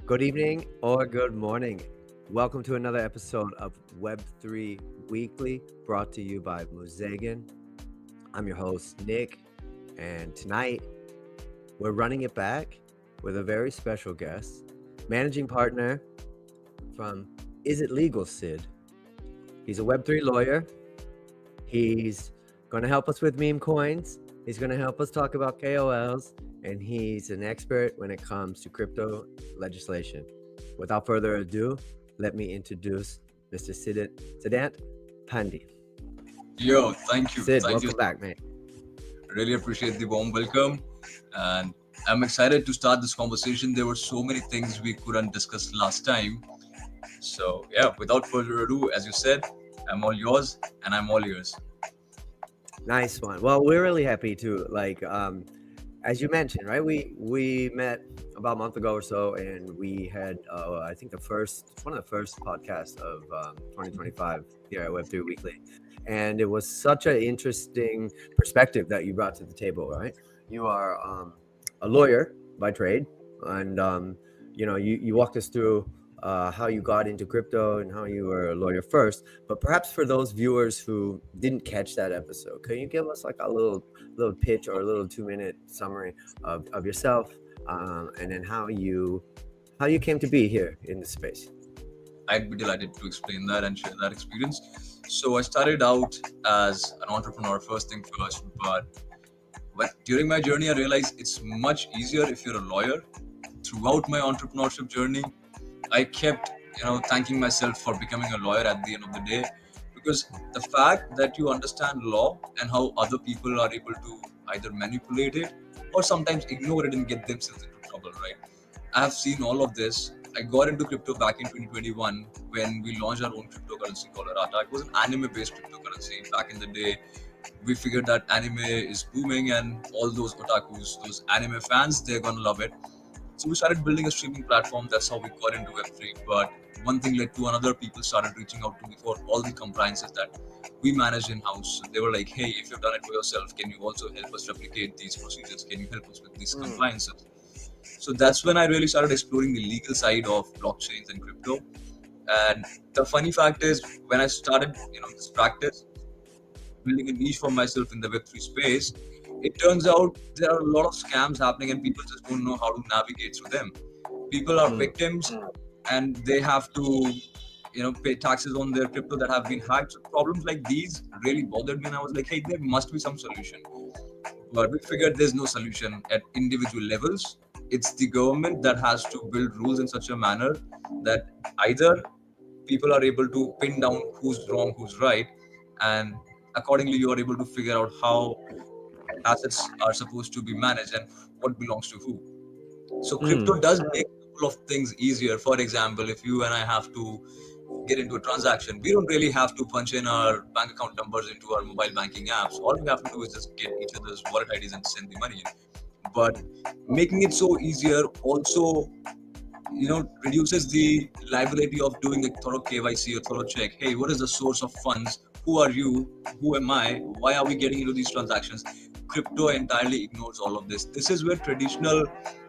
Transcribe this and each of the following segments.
Good evening or good morning. Welcome to another episode of Web3 Weekly, brought to you by Muzegan. I'm your host, Nick, and tonight we're running it back with a very special guest, managing partner from It Legal Sid. He's a Web3 lawyer. He's going to help us with Memecoins. He's going to help us talk about KOLs, and he's an expert when it comes to crypto legislation. Without further ado, let me introduce Mr. Siddhant Pandey. Yo, thank you. Sid, Thank welcome you. back, mate. Really appreciate the warm welcome. And I'm excited to start this conversation. There were so many things we couldn't discuss last time. So, yeah, without further ado, as you said, I'm all yours and I'm all yours. Nice one. Well, we're really happy to, as you mentioned, right? We met about a month ago or so, and we had, I think, one of the first podcasts of 2025 here at Web3 Weekly. And it was such an interesting perspective that you brought to the table, right? You are a lawyer by trade, and you walked us through how you got into crypto and how you were a lawyer first. But perhaps for those viewers who didn't catch that episode, can you give us like a little pitch or a little 2-minute summary of yourself, and then how you came to be here in this space? I'd be delighted to explain that and share that experience. So I started out as an entrepreneur, first thing first, but during my journey, I realized it's much easier if you're a lawyer. Throughout my entrepreneurship journey, I kept, thanking myself for becoming a lawyer at the end of the day, because the fact that you understand law and how other people are able to either manipulate it or sometimes ignore it and get themselves into trouble, right? I have seen all of this. I got into crypto back in 2021 when we launched our own cryptocurrency called Arata. It was an anime-based cryptocurrency. Back in the day, we figured that anime is booming and all those otakus, those anime fans, they're gonna love it. So we started building a streaming platform. That's how we got into Web3. But one thing led to another. People started reaching out to me for all the compliances that we managed in-house. So they were like, hey, if you've done it for yourself, can you also help us replicate these procedures? Can you help us with these compliances? So that's when I really started exploring the legal side of blockchains and crypto. And the funny fact is, when I started, this practice, building a niche for myself in the Web3 space, it turns out there are a lot of scams happening and people just don't know how to navigate through them. People are victims and they have to, pay taxes on their crypto that have been hacked. So problems like these really bothered me and I was like, hey, there must be some solution. But we figured there's no solution at individual levels. It's the government that has to build rules in such a manner that either people are able to pin down who's wrong, who's right, and accordingly you are able to figure out how assets are supposed to be managed and what belongs to who. So crypto does make a couple of things easier. For example, if you and I have to get into a transaction, we don't really have to punch in our bank account numbers into our mobile banking apps. All we have to do is just get each other's wallet IDs and send the money in. But making it so easier also, reduces the liability of doing a thorough KYC or thorough check. Hey, what is the source of funds? Who are you? Who am I? Why are we getting into these transactions? Crypto entirely ignores all of this. This is where traditional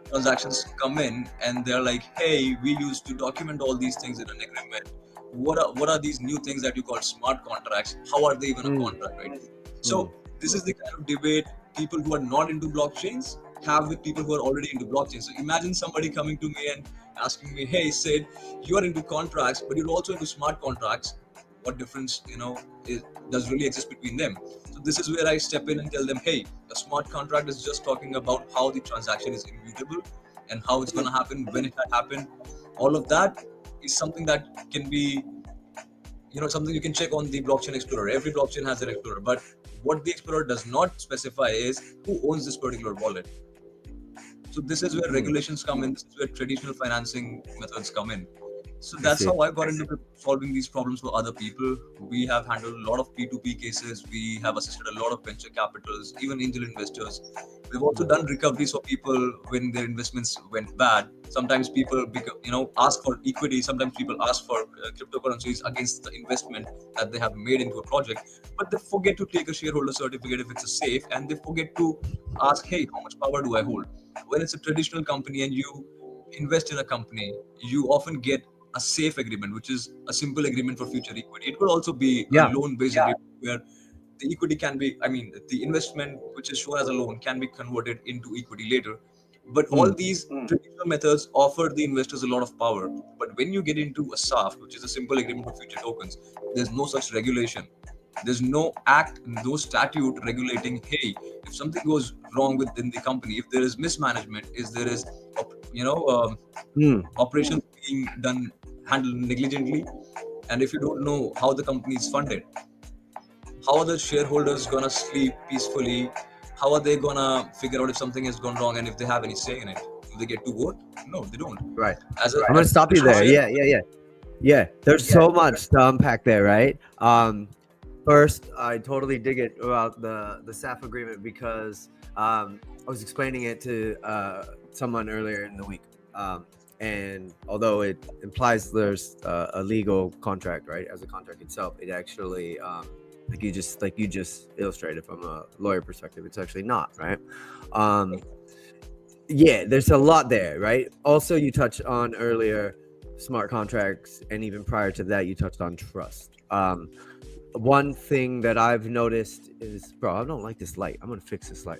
transactions come in and they're like, hey, we used to document all these things in an agreement. What are these new things that you call smart contracts? How are they even a contract, right? So this is the kind of debate people who are not into blockchains have with people who are already into blockchain. So imagine somebody coming to me and asking me, hey, Sid, you are into contracts, but you're also into smart contracts. What difference, does really exist between them? So this is where I step in and tell them, hey, a smart contract is just talking about how the transaction is immutable and how it's going to happen, when it had happened. All of that is something that can be, something you can check on the blockchain explorer. Every blockchain has an explorer, but what the explorer does not specify is who owns this particular wallet. So this is where regulations come in. This is where traditional financing methods come in. So that's how I got into solving these problems for other people. We have handled a lot of P2P cases. We have assisted a lot of venture capitals, even angel investors. We've also done recoveries for people when their investments went bad. Sometimes people, ask for equity. Sometimes people ask for cryptocurrencies against the investment that they have made into a project. But they forget to take a shareholder certificate if it's a safe, and they forget to ask, hey, how much power do I hold? When it's a traditional company and you invest in a company, you often get a safe agreement, which is a simple agreement for future equity. It could also be a loan-based agreement where the equity can be, the investment which is shown as a loan can be converted into equity later. But all these traditional methods offer the investors a lot of power. But when you get into a SAFT, which is a simple agreement for future tokens, there's no such regulation. There's no act, no statute regulating, hey, if something goes wrong within the company, if there is mismanagement, if there is, operations being done, handled negligently, and if you don't know how the company is funded, how are the shareholders gonna sleep peacefully? How are they gonna figure out if something has gone wrong and if they have any say in it? Do they get to vote? No, they don't. Right. I'm gonna stop you there. Yeah. There's so much to unpack there, right? First, I totally dig it about the SAF agreement because I was explaining it to someone earlier in the week. And although it implies there's a legal contract, right, as a contract itself, it actually like you just illustrated from a lawyer perspective, it's actually not, right? There's a lot there, right? Also, you touched on earlier smart contracts, and even prior to that, you touched on trust. One thing that I've noticed is, bro, I don't like this light. I'm gonna fix this light.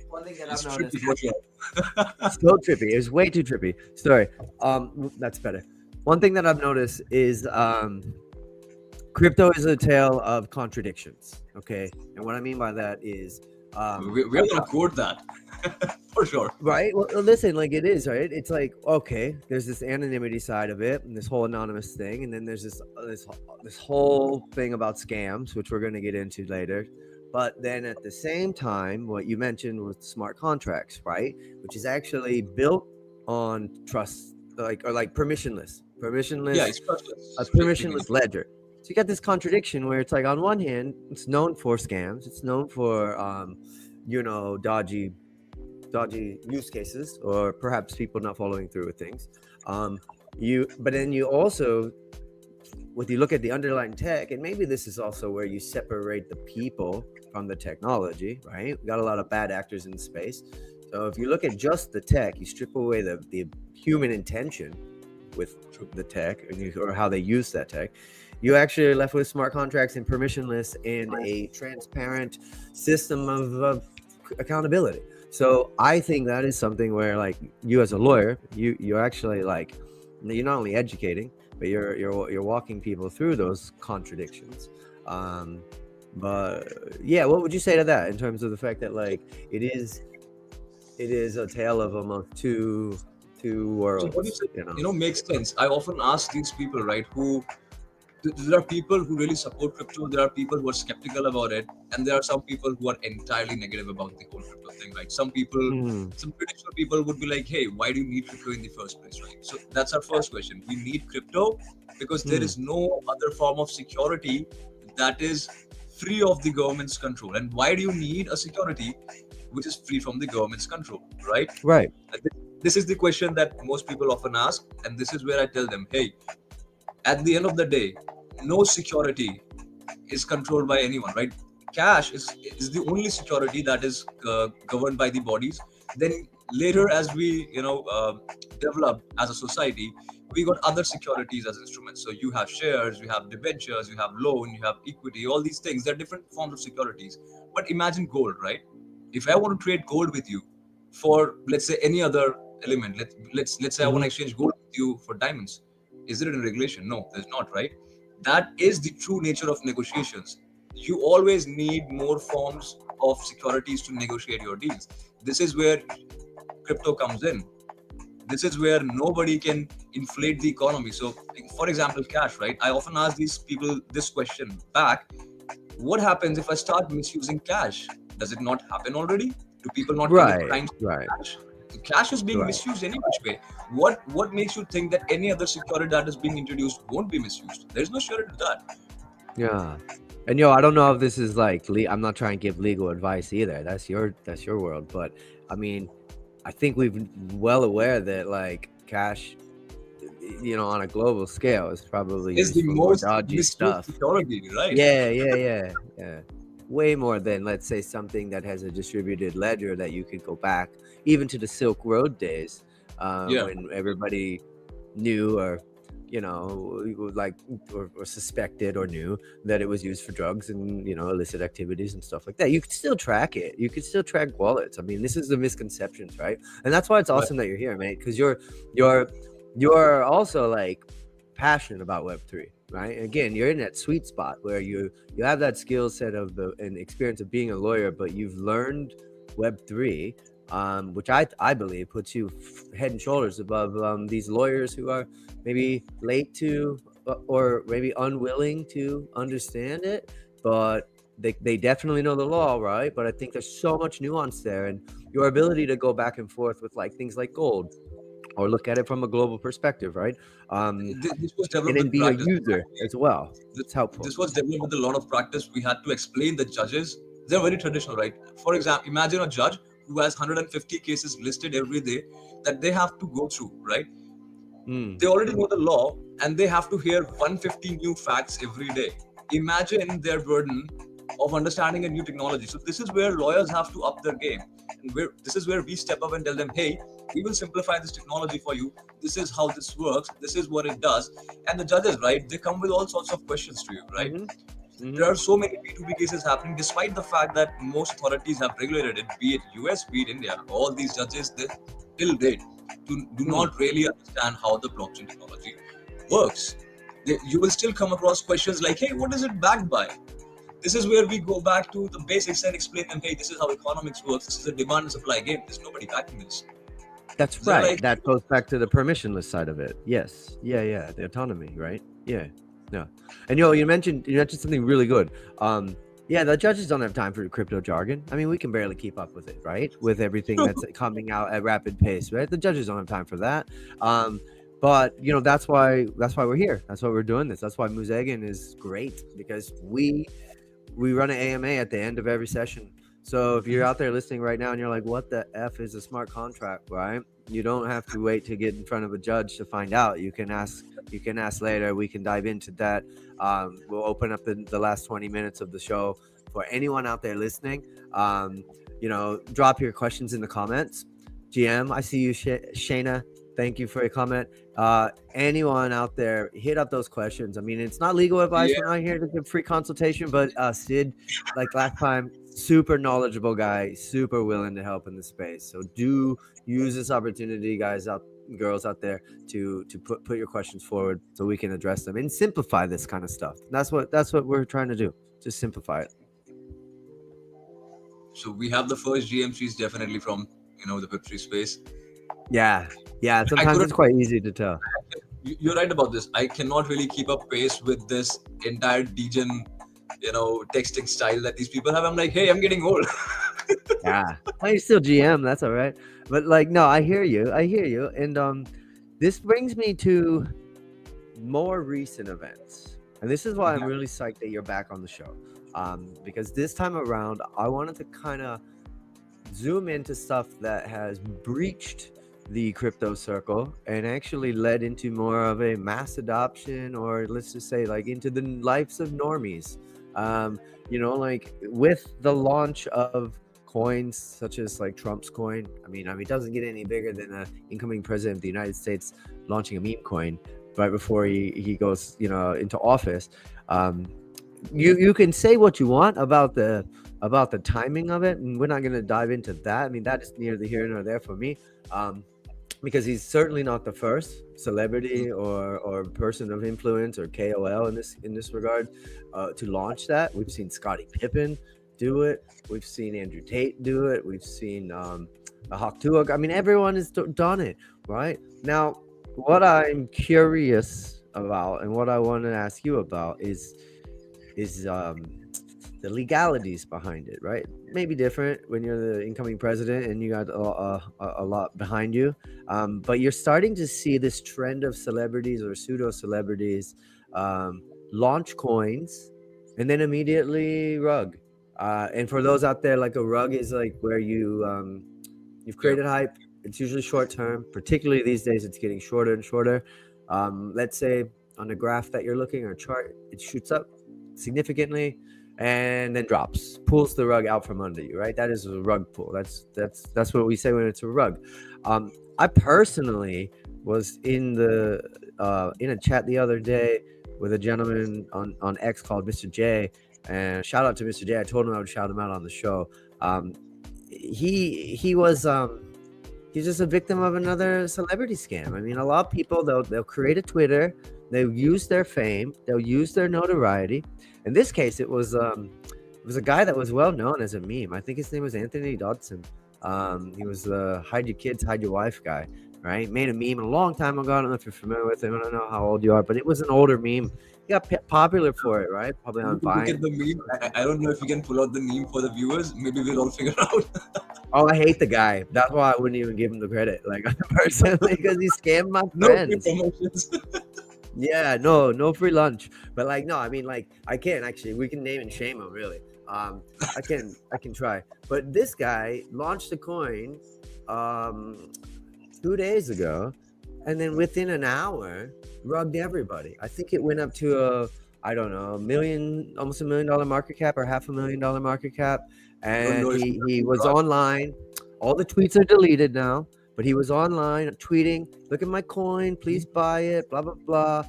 One thing that I've noticed, it's so trippy. It's way too trippy. Sorry. That's better. One thing that I've noticed is crypto is a tale of contradictions. Okay, and what I mean by that is we're gonna quote that for sure. Right. Well, listen, like it is, right? It's like, okay, there's this anonymity side of it, and this whole anonymous thing, and then there's this whole thing about scams, which we're gonna get into later. But then at the same time, what you mentioned was smart contracts, right? Which is actually built on trust, like permissionless. Yeah, it's trustless. A permissionless ledger. So you got this contradiction where it's like, on one hand, it's known for scams, it's known for dodgy use cases, or perhaps people not following through with things. But then you also, when you look at the underlying tech, and maybe this is also where you separate the people from the technology, right? We got a lot of bad actors in space. So if you look at just the tech, you strip away the human intention with the tech, or how they use that tech, you actually are left with smart contracts and permissionless and a transparent system of accountability. So I think that is something where, like, you as a lawyer, you're actually, like, you're not only educating, but you're walking people through those contradictions. But yeah, what would you say to that in terms of the fact that, like, it is a tale of almost two worlds? So what you said, makes sense. I often ask these people, right, there are people who really support crypto, there are people who are skeptical about it, and there are some people who are entirely negative about the whole crypto thing, right? Some people, some traditional people would be like, hey, why do you need crypto in the first place, right? So that's our first question. We need crypto because there is no other form of security that is free of the government's control. And why do you need a security which is free from the government's control, right? Right. This is the question that most people often ask, and this is where I tell them, hey, at the end of the day, no security is controlled by anyone, right? Cash is the only security that is governed by the bodies. Then later, as we develop as a society, we got other securities as instruments. So you have shares, you have debentures, you have loan, you have equity, all these things. They're different forms of securities. But imagine gold, right? If I want to trade gold with you for, let's say, any other element, let's say I want to exchange gold with you for diamonds. Is there a regulation? No, there's not, right? That is the true nature of negotiations. You always need more forms of securities to negotiate your deals. This is where crypto comes in. This is where nobody can inflate the economy. So, for example, cash, right? I often ask these people this question back. What happens if I start misusing cash? Does it not happen already? Do people not commit crimes with cash? Cash is being misused any which way. What makes you think that any other security that is being introduced won't be misused? There's no surety to that. Yeah. And I don't know if this is like, I'm not trying to give legal advice either. That's your world. But I mean, I think we've well aware that, like, cash, on a global scale is probably the most misused security, right? Yeah. way more than, let's say, something that has a distributed ledger that you could go back even to the Silk Road days, Yeah. when everybody knew, or like, or suspected or knew that it was used for drugs and illicit activities and stuff like that. You could still track it. You could still track wallets. I mean, this is the misconceptions, right? And that's why it's awesome that you're here, mate, because you're also like passionate about Web3, right? Again, you're in that sweet spot where you have that skill set and experience of being a lawyer, but you've learned Web3, which I believe puts you head and shoulders above these lawyers who are maybe late to or maybe unwilling to understand it, but they definitely know the law, right? But I think there's so much nuance there, and your ability to go back and forth with like things like gold, or look at it from a global perspective, right? This was And developed then with be a practice. user as well. This, It's helpful. this was developed with a lot of practice. We had to explain the judges. They're very traditional, right? For example, imagine a judge who has 150 cases listed every day that they have to go through, right? They already know the law and they have to hear 150 new facts every day. Imagine their burden of understanding a new technology. So this is where lawyers have to up their game, and this is where we step up and tell them, hey, we will simplify this technology for you. This is how this works. This is what it does. And the judges, right, they come with all sorts of questions to you, right? There are so many P2P cases happening, despite the fact that most authorities have regulated it, be it US, be it India. All these judges, they till date do not really understand how the blockchain technology works. You will still come across questions like, hey, what is it backed by? This is where we go back to the basics and explain them, hey, this is how economics works. This is a demand and supply game. There's nobody backing this. That's right. Like, that goes back to the permissionless side of it. Yes. Yeah. The autonomy, right? Yeah. And you mentioned something really good. Yeah, the judges don't have time for crypto jargon. I mean, we can barely keep up with it, right? With everything that's coming out at rapid pace, right? The judges don't have time for that. But that's why we're here. That's why we're doing this. That's why Muzegan is great, because we run an AMA at the end of every session. So if you're out there listening right now and you're like, what the F is a smart contract, right? You don't have to wait to get in front of a judge to find out. You can ask later. We can dive into that. We'll open up the last 20 minutes of the show for anyone out there listening. Drop your questions in the comments. GM, I see you, Shayna. Thank you for your comment. Anyone out there, hit up those questions. I mean, it's not legal advice. Yeah. We're not here to give free consultation, but Sid, like last time, super knowledgeable guy, super willing to help in the space. So do use this opportunity, girls out there, to put your questions forward so we can address them and simplify this kind of stuff. That's what we're trying to do. Just simplify it. So we have the first GMCs definitely from the Web3 space. Yeah. Sometimes it's quite easy to tell. You're right about this. I cannot really keep up pace with this entire degen, texting style that these people have. I'm like, hey, I'm getting old. Yeah, well, you're still GM. That's all right. But no, I hear you. And this brings me to more recent events, and this is why I'm really psyched that you're back on the show. Because this time around, I wanted to kind of zoom into stuff that has breached the crypto circle and actually led into more of a mass adoption, or let's just say like into the lives of normies. Like with the launch of coins such as like Trump's coin. I mean, it doesn't get any bigger than an incoming president of the United States launching a meme coin right before he goes, into office. You can say what you want about the timing of it, and we're not going to dive into that. I mean, that is neither here nor there for me, because he's certainly not the first celebrity or person of influence or KOL in this regard to launch that. We've seen Scottie Pippen do it. We've seen Andrew Tate do it. We've seen Hawk Tuok. I mean, everyone has done it, right? Now, what I'm curious about and what I want to ask you about is the legalities behind it, right? Maybe different when you're the incoming president and you got a lot behind you, but you're starting to see this trend of celebrities or pseudo celebrities launch coins and then immediately rug. And for those out there, like a rug is like where you've created hype. It's usually short term, particularly these days. It's getting shorter and shorter. Let's say on the graph that you're looking or chart, it shoots up significantly. and then drops, pulls the rug out from under you, right? That is a rug pull. That's what we say when it's a rug. I personally was in a chat the other day with a gentleman on X called Mr. J, and shout out to Mr. J. I told him I would shout him out on the show. He was he's just a victim of another celebrity scam. I mean, a lot of people they'll create a Twitter, they'll use their fame, they'll use their notoriety. In this case, it was a guy that was well known as a meme. I think his name was Anthony Dodson. He was the hide your kids, hide your wife guy, right? Made a meme a long time ago. I don't know if you're familiar with him. I don't know how old you are, but it was an older meme. He got popular for it, right? Probably on Vine. Look at the meme. I don't know if you can pull out the meme for the viewers. Maybe we'll all figure out. Oh, I hate the guy. That's why I wouldn't even give him the credit, like personally, because he scammed my No friends. promotions. Yeah, no free lunch. But like, no, I mean, like, I can actually. We can name and shame him, really. I can try. But this guy launched a coin 2 days ago, and then within an hour, rugged everybody. I think it went up to I don't know, almost $1 million market cap, or $500,000 market cap. And he was online. All the tweets are deleted now, but he was online tweeting, "Look at my coin, please buy it." Blah blah blah.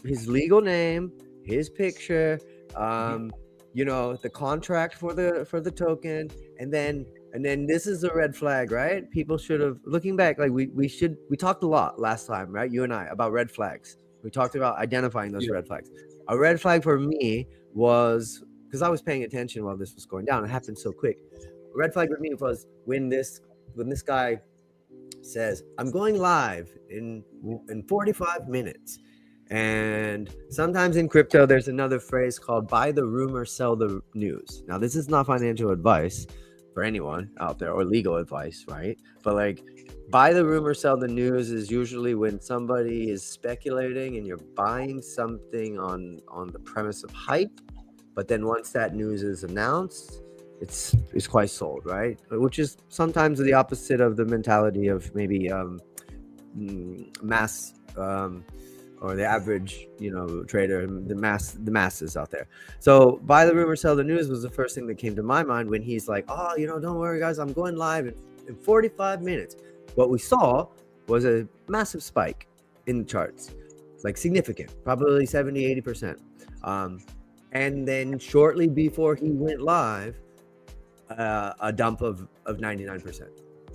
His legal name, his picture, the contract for the token, and then this is a red flag, right? People should have, looking back, like we talked a lot last time, right? You and I, about red flags. We talked about identifying those red flags. A red flag for me was, because I was paying attention while this was going down. It happened so quick. A red flag for me was when this guy says, "I'm going live in 45 minutes." And sometimes in crypto, there's another phrase called "buy the rumor, sell the news." Now, this is not financial advice for anyone out there, or legal advice, right? But like, buy the rumor, sell the news is usually when somebody is speculating and you're buying something on the premise of hype. But then once that news is announced, it's quite sold, right? Which is sometimes the opposite of the mentality of maybe mass or the average, trader, the masses out there. So buy the rumor, sell the news was the first thing that came to my mind when he's like, "Oh, don't worry, guys, I'm going live in 45 minutes." What we saw was a massive spike in the charts, like significant, probably 70, 80%. And then shortly before he went live, a dump of 99%.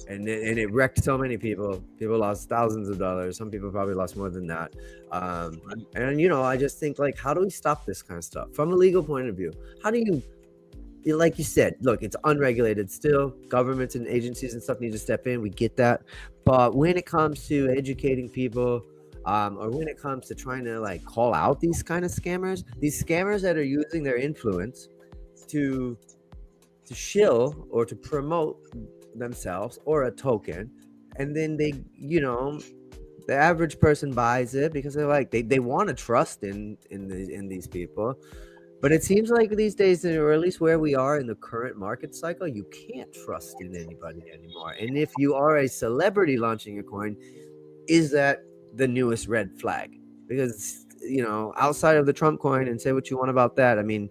And it wrecked so many people. People lost thousands of dollars. Some people probably lost more than that. And I just think, like, how do we stop this kind of stuff from a legal point of view? How do you, like you said, look, it's unregulated still. Governments and agencies and stuff need to step in. We get that. But when it comes to educating people, or when it comes to trying to like call out these kind of scammers, these scammers that are using their influence to shill or to promote themselves or a token, and then they, the average person buys it because they're like, they want to trust in these people. But it seems like these days, or at least where we are in the current market cycle, you can't trust in anybody anymore. And if you are a celebrity launching a coin, is that the newest red flag? Because outside of the Trump coin, and say what you want about that, I mean,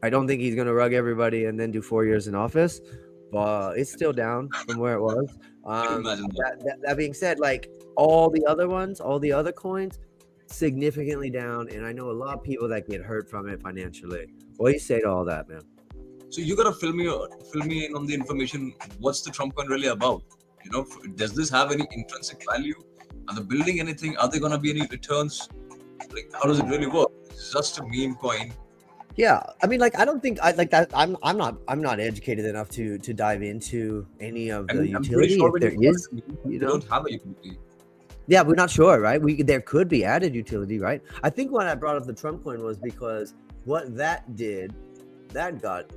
I don't think he's going to rug everybody and then do 4 years in office, but it's still down from where it was. That being said, like all the other ones, all the other coins, significantly down, and I know a lot of people that get hurt from it financially. What do you say to all that, man? So you gotta fill me in on the information. What's the Trump coin really about? Does this have any intrinsic value? Are they building anything? Are there gonna be any returns? Like, how does it really work? It's just a meme coin. Yeah, I mean, like, I don't think I like that. I'm not educated enough to dive into any of the utility. Sure if there is, you don't have a utility. Yeah, we're not sure, right? There could be added utility, right? I think when I brought up the Trump coin was because what that did, that got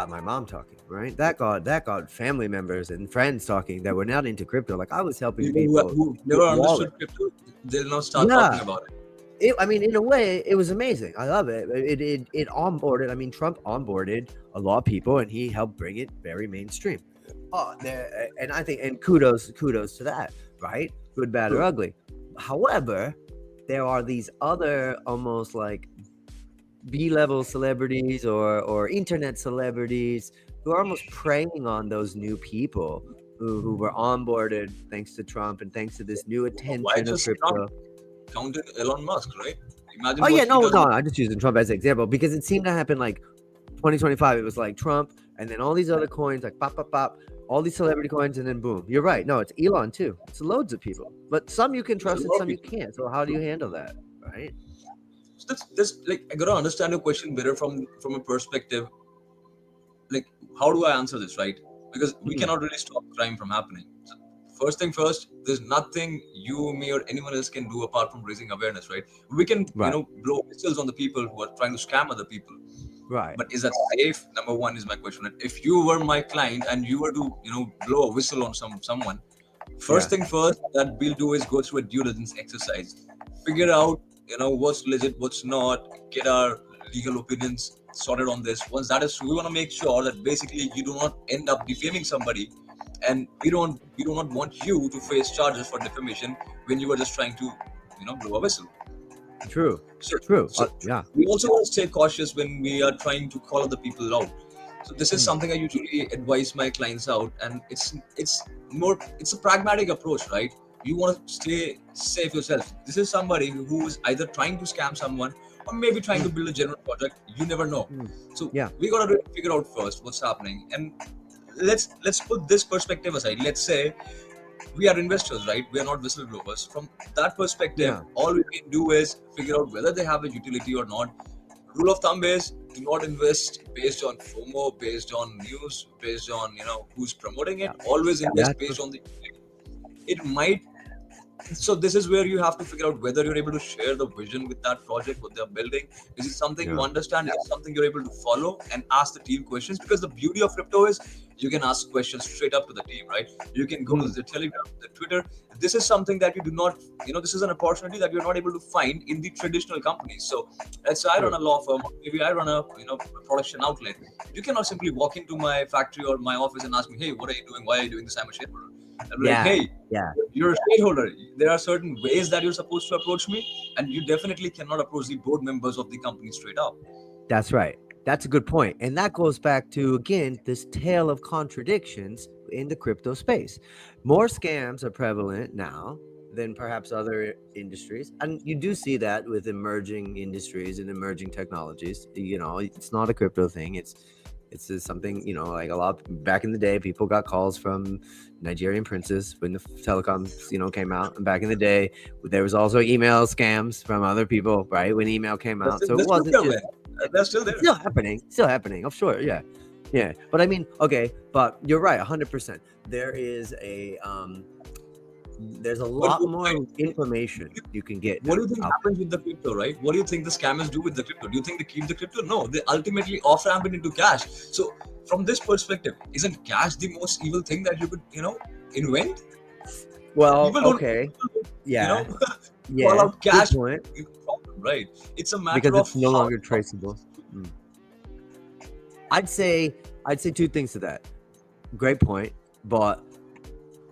my mom talking, right? That got family members and friends talking that were not into crypto. Like, I was helping people who never understood crypto, they'll now start talking about it. I mean, in a way, it was amazing. I love it. It onboarded. I mean, Trump onboarded a lot of people, and he helped bring it very mainstream. And I think, and kudos to that, right? Good, bad, or ugly. However, there are these other almost like B-level celebrities or internet celebrities who are almost preying on those new people who were onboarded thanks to Trump and thanks to this new Why attention of just Trump crypto. counted Elon Musk, right? Oh Imagine what yeah, he no, does. no, I'm just using Trump as an example because it seemed to happen like 2025. It was like Trump and then all these other coins like pop, pop, pop, all these celebrity coins, and then boom. You're right. No, it's Elon too. It's loads of people, but some you can There's a trust and lot of some you people. can't. So how do you handle that, right? So that's like I gotta understand your question better from a perspective. Like, how do I answer this, right? Because we Mm, cannot really stop crime from happening. So first thing first, there's nothing you, me, or anyone else can do apart from raising awareness, right? We can, right, blow whistles on the people who are trying to scam other people. right. But is that safe? Number one is my question. Right? If you were my client and you were to, blow a whistle on someone, first Yeah, thing first that we'll do is go through a due diligence exercise, figure out what's legit, what's not, get our legal opinions sorted on this. Once that is, we want to make sure that basically you do not end up defaming somebody, and we do not want you to face charges for defamation when you were just trying to blow a whistle. true, So, true. so Yeah. we also want to stay cautious when we are trying to call other people out. So this is Mm, something I usually advise my clients out, and it's a pragmatic approach, right? You want to stay safe yourself. This is somebody who is either trying to scam someone or maybe trying to mm, build a general project. You never know. mm. So Yeah, we gotta really figure out first what's happening, and let's put this perspective aside. Let's say we are investors, right? We are not whistleblowers. From that perspective, yeah, all we can do is figure out whether they have a utility or not. Rule of thumb is do not invest based on FOMO, based on news, based on who's promoting it. yeah, Always yeah. invest based on the utility. It might So this is where you have to figure out whether you're able to share the vision with that project, what they're building. Is it something you Yeah. understand? Is it something you're able to follow and ask the team questions? Because the beauty of crypto is you can ask questions straight up to the team, right? You can go to Mm, the Telegram, the Twitter. This is something that you do not, this is an opportunity that you're not able to find in the traditional companies. So let's say I run true. a law firm, or maybe I run a a production outlet. You cannot simply walk into my factory or my office and ask me, hey, what are you doing? Why are you doing this? I'm a shareholder. I'll be like, Yeah, hey, yeah. you're a shareholder. There are certain ways that you're supposed to approach me, and you definitely cannot approach the board members of the company straight up. That's right. That's a good point. And that goes back to, again, this tale of contradictions in the crypto space. More scams are prevalent now than perhaps other industries. And you do see that with emerging industries and emerging technologies. It's not a crypto thing. It's just something, like a lot back in the day, people got calls from Nigerian princes when the telecoms, came out. And back in the day, there was also email scams from other people, right? When email came That's out. So it that's still wasn't there, just man. That's still it's there. still happening. Oh, sure, yeah, yeah. But I mean, okay, but you're right, 100%. There is there's a But lot more information you can get what now do you think out happens with the crypto, right? What do you think the scammers do with the crypto? Do you think they keep the crypto? No, they ultimately off ramp it into cash. So from this perspective, isn't cash the most evil thing that you could invent? there. Well, People don't, okay, you know, yeah, call yeah, out good cash point. problem, right? It's a Because matter of it's no how. longer traceable. Mm. I'd say two things to that. Great point, but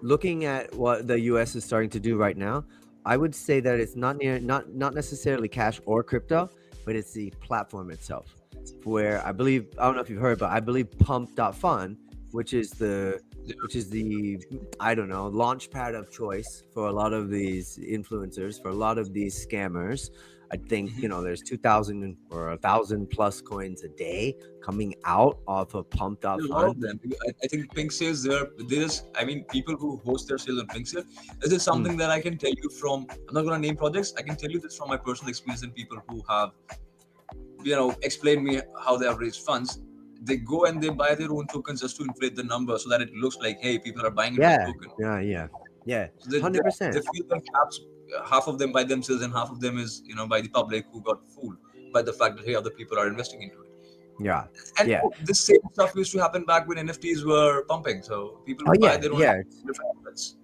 looking at what the US is starting to do right now, I would say that it's not necessarily cash or crypto, but it's the platform itself. Where I don't know if you've heard, but I believe Pump.fun, which is the which is the I don't know, launch pad of choice for a lot of these influencers, for a lot of these scammers. I think, Mhm. there's 2,000 or 1,000 plus coins a day coming out off of There are a lot Pump.fun. of them. I think Pink Sales, there's, I mean, people who host their sales on Pink Sales. This is Mm. something that I can tell you from, I'm not going to name projects. I can tell you this from my personal experience and people who have, explained me how they have raised funds. They go and they buy their own tokens just to inflate the number so that it looks like, hey, people are buying into the Yeah, token. yeah, yeah, yeah. So they 100%. feel them caps, half of them by themselves and half of them is, by the public who got fooled by the fact that, hey, other people are investing into it. Yeah, And yeah. this same stuff used to happen back when NFTs were pumping. So people Oh would buy yeah, their own yeah. different assets.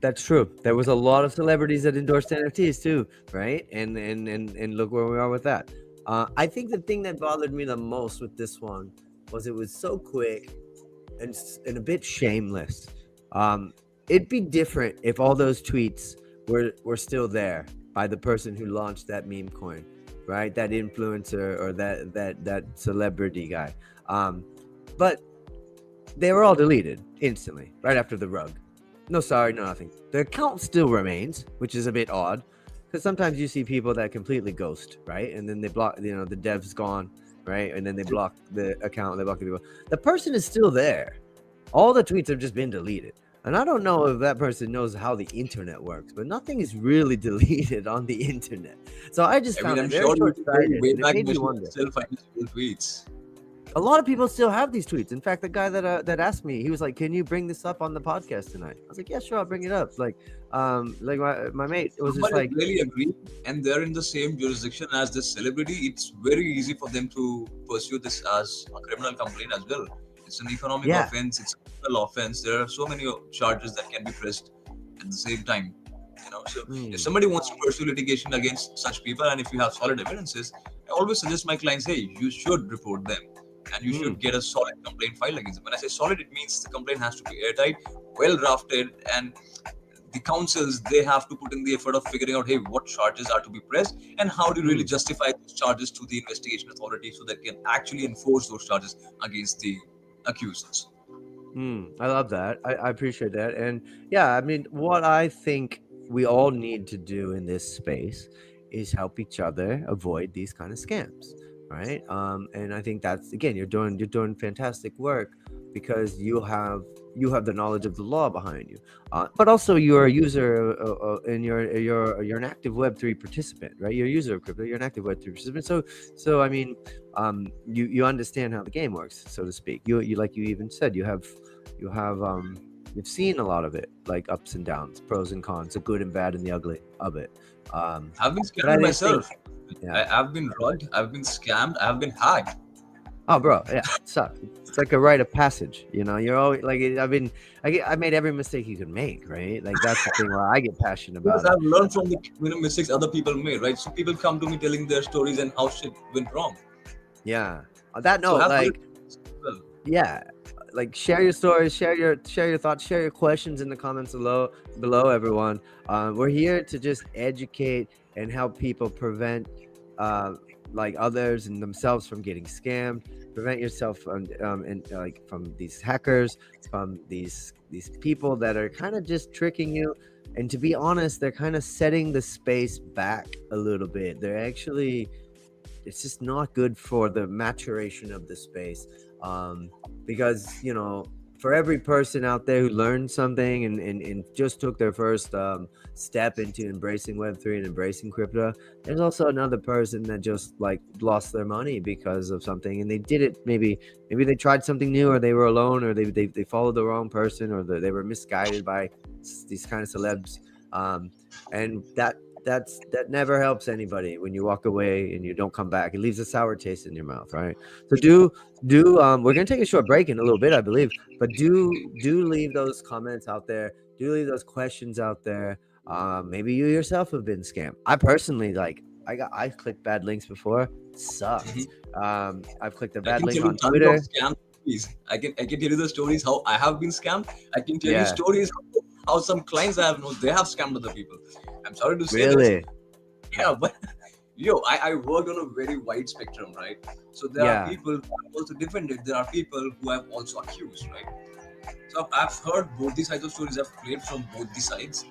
That's true. There was a lot of celebrities that endorsed NFTs too, right? And look where we are with that. I think the thing that bothered me the most with this one was it was so quick and a bit shameless. Um, it'd be different if all those tweets were still there by the person who launched that meme coin. right? That influencer or that celebrity guy. But they were all deleted instantly, right after the rug. No, sorry, no nothing. The account still remains, which is a bit odd, because sometimes you see people that completely ghost, right? And then they block, the dev's gone, right? And then they block the account, they block the people. The person is still there. All the tweets have just been deleted. And I don't know if that person knows how the internet works, but nothing is really deleted on the internet. So I just found it very short-sighted. Way It back made me wonder. still find tweets. A lot of people still have these tweets. In fact, the guy that asked me, he was like, "Can you bring this up on the podcast tonight?" I was like, "Yeah, sure, I'll bring it up." Like my mate was just like, really agree, and they're in the same jurisdiction as this celebrity. It's very easy for them to pursue this as a criminal complaint as well. It's an economic offense. It's a criminal offense. There are so many charges that can be pressed at the same time. So if somebody wants to pursue litigation against such people, and if you have solid evidences, I always suggest my clients, hey, you should report them. And you should get a solid complaint filed against them. When I say solid, it means the complaint has to be airtight, well drafted, and the counsels, they have to put in the effort of figuring out, hey, what charges are to be pressed and how do you really justify those charges to the investigation authority so that can actually enforce those charges against the accusers. I love that. I appreciate that. And yeah, I mean, what I think we all need to do in this space is help each other avoid these kind of scams. Right. And I think that's, again, you're doing fantastic work because you have the knowledge of the law behind you, but also you're a user and you're an active Web3 participant, right? You're a user of crypto. You're an active Web3 participant. So I mean, you understand how the game works, so to speak. You like you even said you've seen a lot of it, like ups and downs, pros and cons, the good and bad and the ugly of it. I've been scammed myself. I've been robbed, I've been scammed, I've been hacked. Oh, bro, yeah, it sucks. It's like a rite of passage, You're always like, I made every mistake you could make, right? Like that's the thing where I get passionate about. Because I've learned from the mistakes other people made, right? So people come to me telling their stories and how shit went wrong. Yeah, on that note, like share your stories, share your thoughts, share your questions in the comments below, everyone. We're here to just educate and help people prevent like others and themselves from getting scammed, prevent yourself from from these hackers, from these people that are kind of just tricking you. And to be honest, they're kind of setting the space back a little bit. They're actually, it's just not good for the maturation of the space, because for every person out there who learned something and just took their first step into embracing Web3 and embracing crypto, there's also another person that just like lost their money because of something, and they did it, maybe they tried something new, or they were alone, or they followed the wrong person, or they were misguided by these kind of celebs, and that never helps anybody. When you walk away and you don't come back, it leaves a sour taste in your mouth, right? So we're gonna take a short break in a little bit, I believe, but do leave those comments out there, do leave those questions out there. Maybe you yourself have been scammed. I personally, I clicked bad links before. It sucked. I've clicked a bad link on Twitter. I can tell you the stories how I have been scammed. I can tell you stories how some clients I have known, they have scammed other people. I'm sorry to say this. Yeah, but I worked on a very wide spectrum, right? So there are people who have also defended. There are people who have also accused, right? So I've heard both the sides of stories. I've played from both the sides,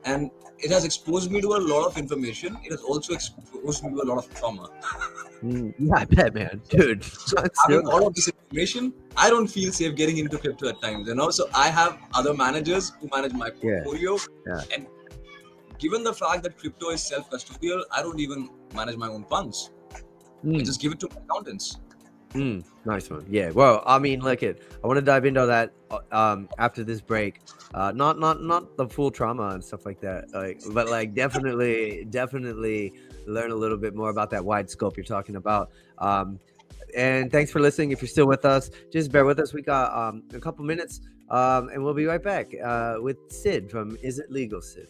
and it has exposed me to a lot of information. It has also exposed me to a lot of trauma. Yeah, I bet, man, dude. So having all of this information, I don't feel safe getting into crypto at times. So I have other managers who manage my portfolio, and given the fact that crypto is self-custodial, I don't even manage my own funds. I just give it to my accountants. Nice one. Yeah. Well, I mean, I want to dive into that after this break. Not the full trauma and stuff like that. But definitely learn a little bit more about that wide scope you're talking about. And thanks for listening. If you're still with us, just bear with us. We got a couple minutes, and we'll be right back with Sid from It Legal Sid.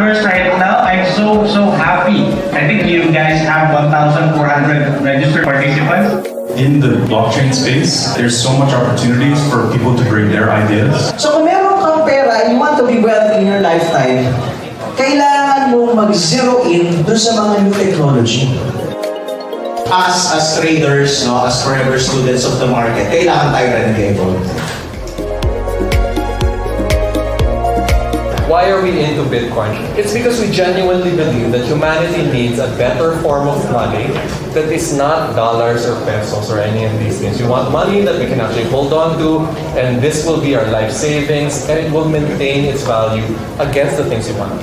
numbers right now. I'm so happy. I think you guys have 1,400 registered participants. In the blockchain space, there's so much opportunities for people to bring their ideas. So kung meron kang pera, you want to be wealthy in your lifetime, kailangan mo mag-zero in dun sa mga new technology. As traders, no, as forever students of the market, kailangan tayo rin nag-evolve. Why are we into Bitcoin? It's because we genuinely believe that humanity needs a better form of money that is not dollars or pesos or any of these things. We want money that we can actually hold on to, and this will be our life savings, and it will maintain its value against the things we want.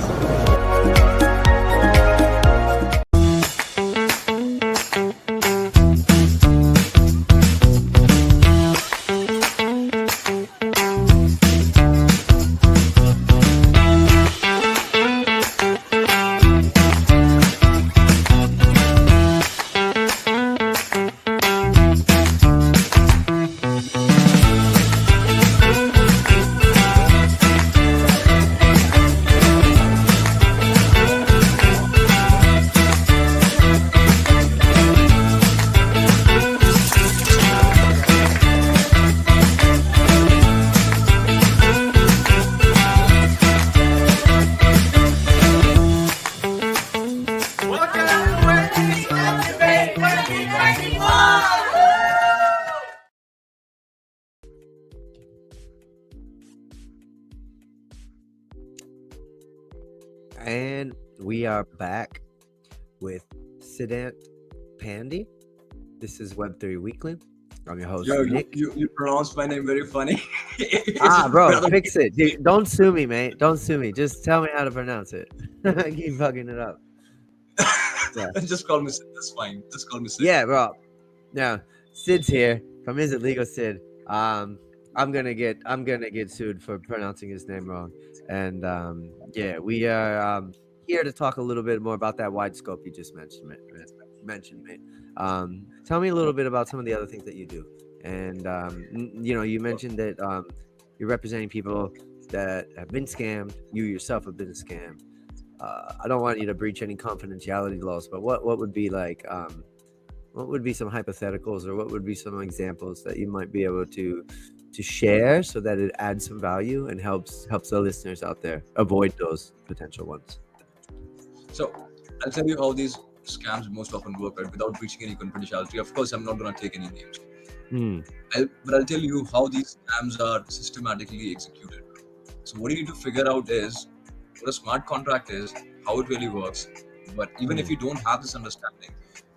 And we are back with Siddhant Pandey. This is Web3 Weekly. I'm your host, Yo, Nick. you pronounced my name very funny. Bro, fix it. Dude, don't sue me, mate. Don't sue me. Just tell me how to pronounce it. I keep fucking it up. Yeah. Just call me Sid. That's fine. Just call me Sid. Yeah, bro. Now, Sid's here from It Legal Sid. I'm gonna get sued for pronouncing his name wrong. And yeah, we are here to talk a little bit more about that wide scope you just mentioned, mate. Tell me a little bit about some of the other things that you do. And you mentioned that you're representing people that have been scammed. You yourself have been scammed. I don't want you to breach any confidentiality laws, but what would be like what would be some hypotheticals, or what would be some examples that you might be able to share so that it adds some value and helps the listeners out there avoid those potential ones? So I'll tell you how these scams most often work, right, without breaching any confidentiality. Of course, I'm not going to take any names. But I'll tell you how these scams are systematically executed. So what you need to figure out is what a smart contract is, how it really works. But even if you don't have this understanding,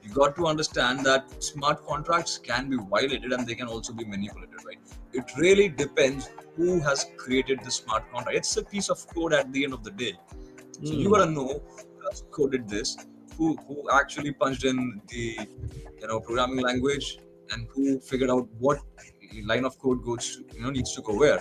you got to understand that smart contracts can be violated and they can also be manipulated, right? It really depends who has created the smart contract. It's a piece of code at the end of the day. So you gotta know who has coded this, who actually punched in the programming language, and who figured out what line of code needs to go where.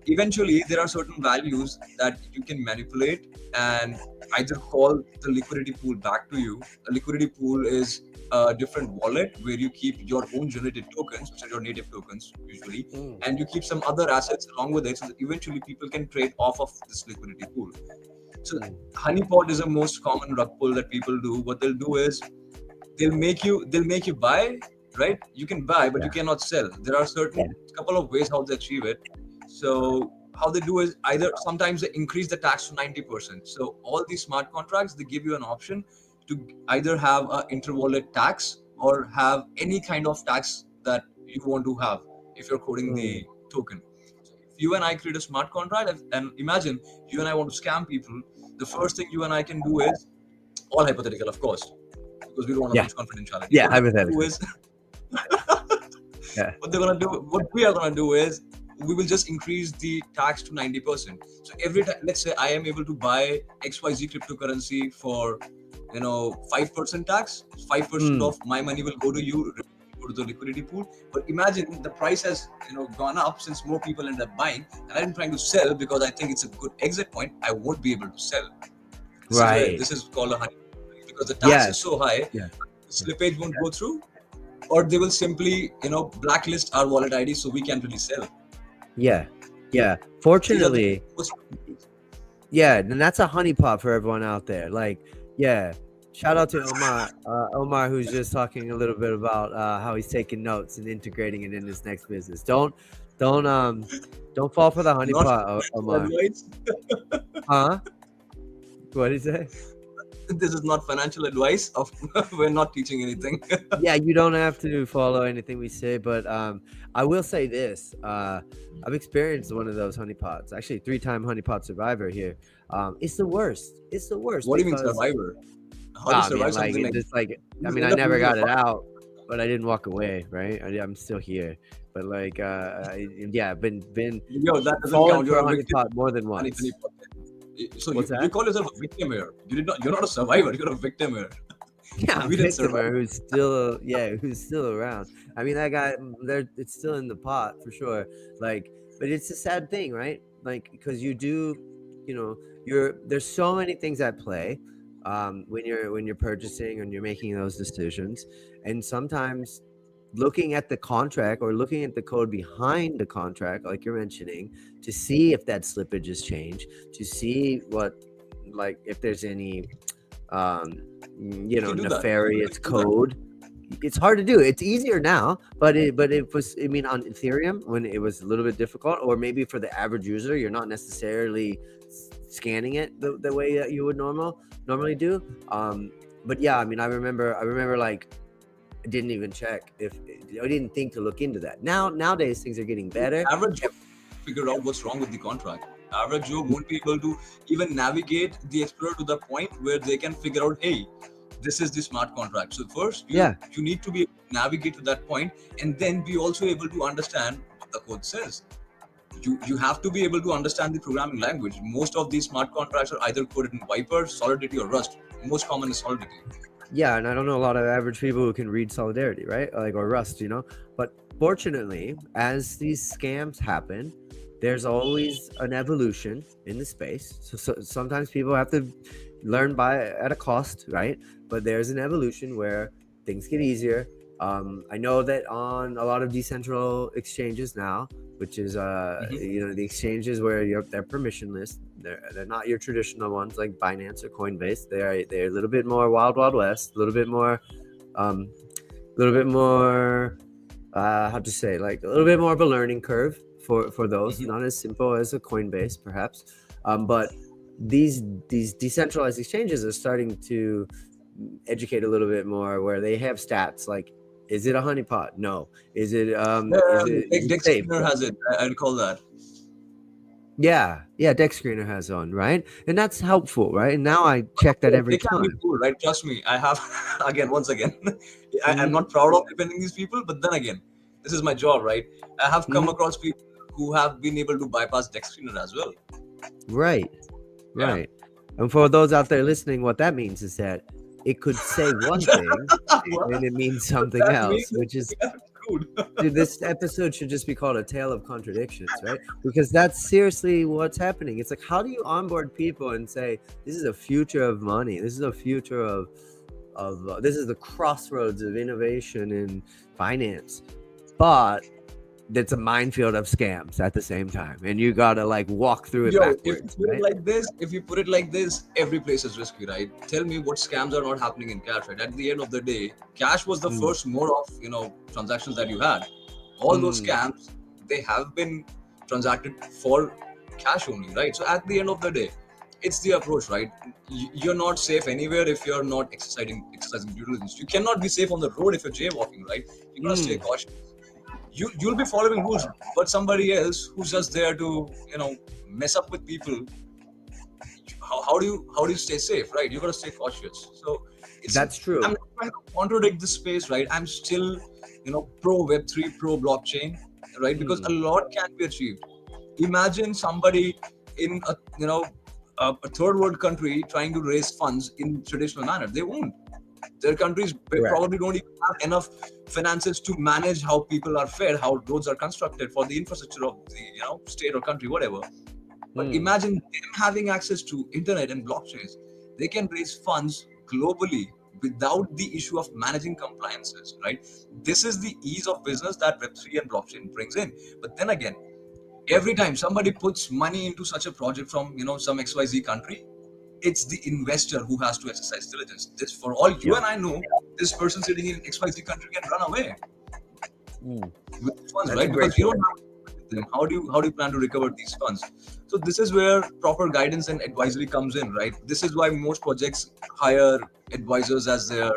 Eventually, there are certain values that you can manipulate and either call the liquidity pool back to you. A liquidity pool is a different wallet where you keep your own generated tokens, which are your native tokens usually, and you keep some other assets along with it, so that eventually people can trade off of this liquidity pool. So honeypot is the most common rug pull that people do. What they'll do is they'll make you buy, right? You can buy, but you cannot sell. There are certain couple of ways how they achieve it. So how they do is either sometimes they increase the tax to 90%. So all these smart contracts, they give you an option to either have an inter-wallet tax or have any kind of tax that you want to have if you're coding the token. So if you and I create a smart contract, and imagine you and I want to scam people, the first thing you and I can do is, all hypothetical, of course, because we don't want to lose confidentiality. Yeah, hypothetical. What we are gonna do is we will just increase the tax to 90%. So every time, let's say I am able to buy XYZ cryptocurrency for 5% tax, 5% of my money will go to you, go to the liquidity pool. But imagine the price has gone up since more people end up buying, and I'm trying to sell because I think it's a good exit point. I won't be able to sell. This is called a honey, because the tax is so high, the slippage won't go through, or they will simply blacklist our wallet ID so we can't really sell. Yeah. Fortunately, Yeah, and that's a honeypot for everyone out there. Like, yeah, shout out to Omar, who's just talking a little bit about how he's taking notes and integrating it in his next business. Don't fall for the Not honeypot, Omar. advice. Huh? What did he say? This is not financial advice. We're not teaching anything. Yeah, you don't have to follow anything we say, but I will say this. I've experienced one of those honeypots. Actually, 3-time honeypot survivor here. It's the worst. It's the worst. What do you mean because- survivor? How do you I mean, survive like, something it like just like I You mean, I end up never losing got a it fight. out, but I didn't walk away, right? I'm still here. But like, yeah, I've been Yo, that doesn't fallen count. for You're a a victim. honeypot more than once. So What's you that? call yourself a victim here. You're not a survivor. You're a victim here. Yeah, We didn't victimer survive. who's still around. I mean, that guy, it's still in the pot for sure. Like, but it's a sad thing, right? Like, because there's so many things at play when you're purchasing and you're making those decisions, and sometimes looking at the contract or looking at the code behind the contract, like you're mentioning, to see if that slippage has changed, to see like if there's any You can do that. nefarious You can do that. code. It's hard to do. It's easier now, but it was, I mean, on Ethereum when it was a little bit difficult, or maybe for the average user, you're not necessarily scanning it the way that you would normally do. But yeah, I mean, I remember like I didn't even check I didn't think to look into that. Nowadays things are getting better. Average Joe figure out what's wrong with the contract. Average Joe won't be able to even navigate the Explorer to the point where they can figure out, hey, this is the smart contract. So first, you need to be able to navigate to that point, and then be also able to understand what the code says. You have to be able to understand the programming language. Most of these smart contracts are either coded in Viper, Solidity, or Rust. Most common is Solidity. Yeah, and I don't know a lot of average people who can read Solidarity, right? Like, or Rust, But fortunately, as these scams happen, there's always an evolution in the space. So sometimes people have to learn at a cost, right? But there's an evolution where things get easier. I know that on a lot of decentral exchanges now, which is the exchanges where they're permissionless. They're not your traditional ones like Binance or Coinbase. They're a little bit more wild west, a little bit more how to say, like a little bit more of a learning curve for those. Not as simple as a Coinbase perhaps, but these decentralized exchanges are starting to educate a little bit more, where they have stats like, is it a honeypot? No. Is it Dex safe? Screener has it. I recall that. Yeah, Dex Screener has one, right? And that's helpful, right? And now I check that every They can time. be cool, right? Trust me. I have once again. I'm not proud of defending these people, but then again, this is my job, right? I have come across people who have been able to bypass Dex Screener as well. Right. And for those out there listening, what that means is that it could say one thing and it means something else, which is, dude, this episode should just be called A Tale of Contradictions, right? Because that's seriously what's happening. It's like, how do you onboard people and say, this is a future of money, this is a future of this is the crossroads of innovation in finance, but it's a minefield of scams at the same time, and you gotta like walk through it backwards. If you put it like this, every place is risky, right? Tell me what scams are not happening in cash, right? At the end of the day, cash was the first mode of transactions that you had. All those scams, they have been transacted for cash only, right? So at the end of the day, it's the approach, right? You're not safe anywhere if you're not exercising due diligence. You cannot be safe on the road if you're jaywalking, right? You gotta stay cautious. You'll be following rules, but somebody else who's just there to mess up with people, how do you stay safe, right? You gotta stay cautious. So that's true. I'm not trying to contradict the space, right? I'm still pro Web3, pro blockchain, right? Because a lot can be achieved. Imagine somebody in a third world country trying to raise funds in traditional manner. They won't. Their countries probably don't even have enough finances to manage how people are fed, how roads are constructed, for the infrastructure of the state or country, whatever. But imagine them having access to internet and blockchains. They can raise funds globally without the issue of managing compliances, right? This is the ease of business that Web3 and blockchain brings in. But then again, every time somebody puts money into such a project from some XYZ country, it's the investor who has to exercise diligence. This, for all you and I know, this person sitting in XYZ country can run away with funds, right? Because you don't have them. How do you plan to recover these funds? So this is where proper guidance and advisory comes in, right? This is why most projects hire advisors as their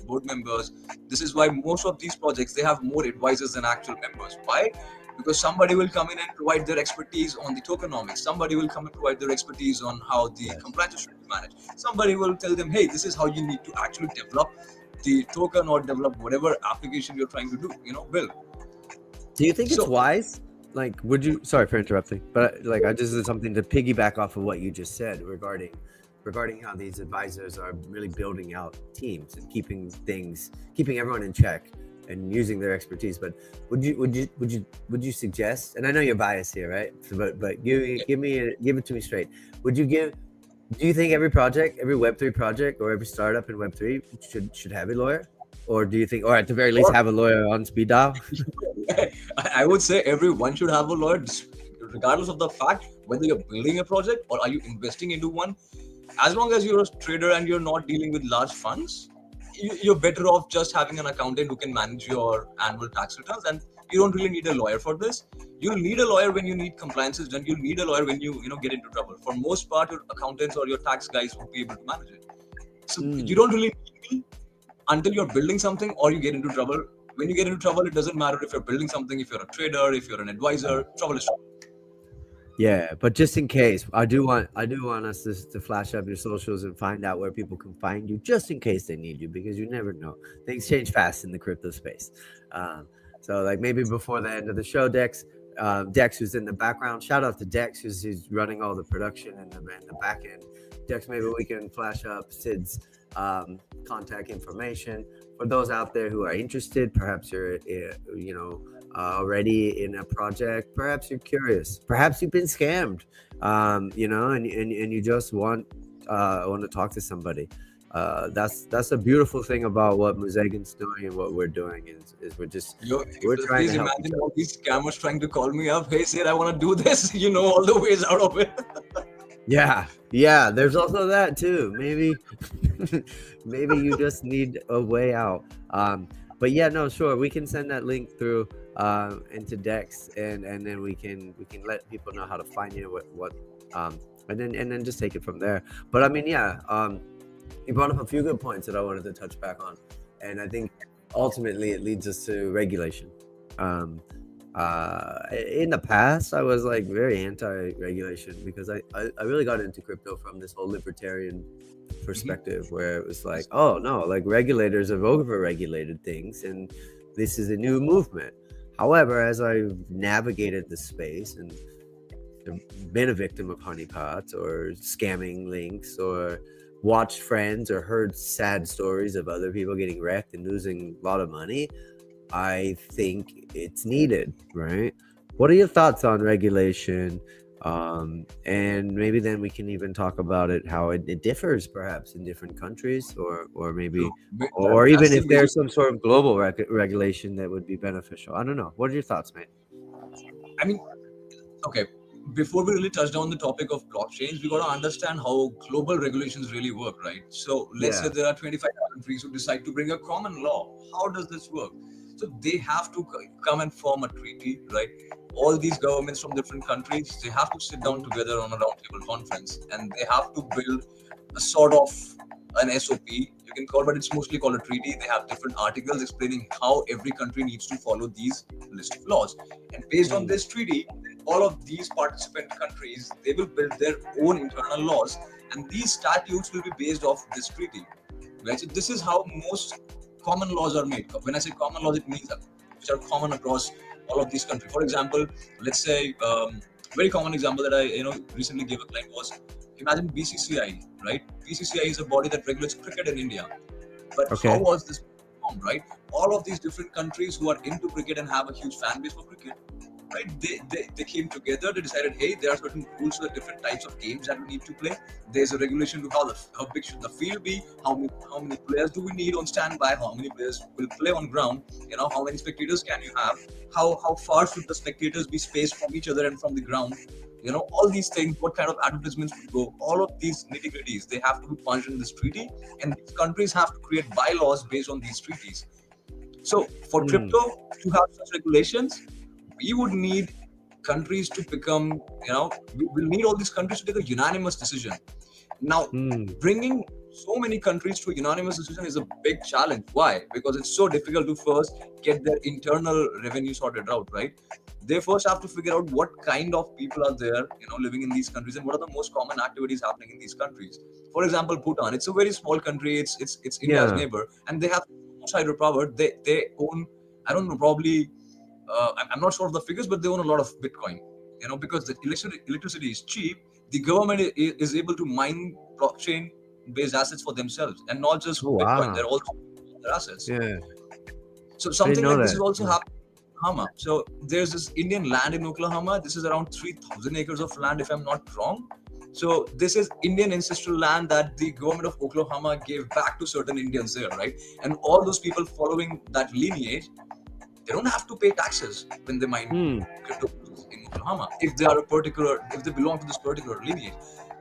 board members. This is why most of these projects, they have more advisors than actual members. Why? Because somebody will come in and provide their expertise on the tokenomics. Somebody will come and provide their expertise on how the compliance should be managed. Somebody will tell them, hey, this is how you need to actually develop the token or develop whatever application you're trying to build. Do you think it's wise? Like, would you? Sorry for interrupting, but I just did something to piggyback off of what you just said regarding how these advisors are really building out teams and keeping everyone in check and using their expertise. But would you suggest? And I know you're biased here, right? But give it to me straight. Do you think every project, every Web3 project, or every startup in Web3 should have a lawyer? Or do you think, or at the very least, have a lawyer on speed dial? I would say everyone should have a lawyer, regardless of the fact whether you're building a project or are you investing into one. As long as you're a trader and you're not dealing with large funds, you're better off just having an accountant who can manage your annual tax returns, and you don't really need a lawyer for this. You'll need a lawyer when you need compliances done. You'll need a lawyer when you get into trouble. For most part, your accountants or your tax guys will be able to manage it. So you don't really need me until you're building something or you get into trouble. When you get into trouble, it doesn't matter if you're building something, if you're a trader, if you're an advisor. Trouble is trouble. Yeah, but just in case, I do want us to flash up your socials and find out where people can find you, just in case they need you, because you never know. Things change fast in the crypto space. So like maybe before the end of the show, Dex, who's in the background. Shout out to Dex, who's running all the production and the back end. Dex, maybe we can flash up Sid's contact information for those out there who are interested. Perhaps you're already in a project, perhaps you're curious, perhaps you've been scammed, and you just want to talk to somebody. That's a beautiful thing about what Muzegan's doing and what we're doing is we're trying to help. Imagine all these scammers trying to call me up. Hey, Sid, I want to do this. All the ways out of it. Yeah. There's also that too. Maybe you just need a way out. But yeah, no, sure. We can send that link through into Dex, and then we can let people know how to find you, and then just take it from there. But I mean, you brought up a few good points that I wanted to touch back on, and I think ultimately it leads us to regulation. In the past, I was like very anti-regulation because I really got into crypto from this whole libertarian perspective, where it was like, oh no, like regulators have over-regulated things and this is a new movement. However, as I've navigated the space and been a victim of honeypots or scamming links or watched friends or heard sad stories of other people getting wrecked and losing a lot of money, I think it's needed, right? What are your thoughts on regulation? And maybe then we can even talk about it, how it differs perhaps in different countries, or maybe, or even if there's some sort of global regulation that would be beneficial. I don't know. What are your thoughts, mate? I mean, okay, before we really touch down the topic of blockchains, we got to understand how global regulations really work, right? So let's say there are 25 countries who decide to bring a common law. How does this work? So they have to come and form a treaty, right? All these governments from different countries, they have to sit down together on a roundtable conference, and they have to build a sort of an SOP, you can call, but it's mostly called a treaty. They have different articles explaining how every country needs to follow these list of laws. And based on this treaty, all of these participant countries, they will build their own internal laws, and these statutes will be based off this treaty, right? So this is how most common laws are made. When I say common laws, it means which are common across all of these countries. For example, let's say very common example that I recently gave a client was, imagine BCCI, right? BCCI is a body that regulates cricket in India. But how was this formed, right? All of these different countries who are into cricket and have a huge fan base for cricket, right? They came together. They decided, hey, there are certain rules for different types of games that we need to play. There's a regulation to how big should the field be, how many players do we need on standby, how many players will play on ground, how many spectators can you have, how far should the spectators be spaced from each other and from the ground, all these things, what kind of advertisements would go, all of these nitty-gritties, they have to be punched in this treaty, and these countries have to create bylaws based on these treaties. So for crypto to have such regulations, we would need countries to become, we'll need all these countries to take a unanimous decision. Now, bringing so many countries to a unanimous decision is a big challenge. Why? Because it's so difficult to first get their internal revenue sorted out, right? They first have to figure out what kind of people are there, living in these countries, and what are the most common activities happening in these countries. For example, Bhutan, it's a very small country. It's India's neighbor, and they have so much hydropower. They own, I don't know, probably, I'm not sure of the figures, but they own a lot of Bitcoin, because the electricity is cheap. The government is able to mine blockchain-based assets for themselves, and not just Bitcoin. They're also other assets. Yeah. So something like this is also happening in Oklahoma. So there's this Indian land in Oklahoma. This is around 3,000 acres of land, if I'm not wrong. So this is Indian ancestral land that the government of Oklahoma gave back to certain Indians there, right? And all those people following that lineage, they don't have to pay taxes when they mine crypto in Oklahoma if they belong to this particular lineage.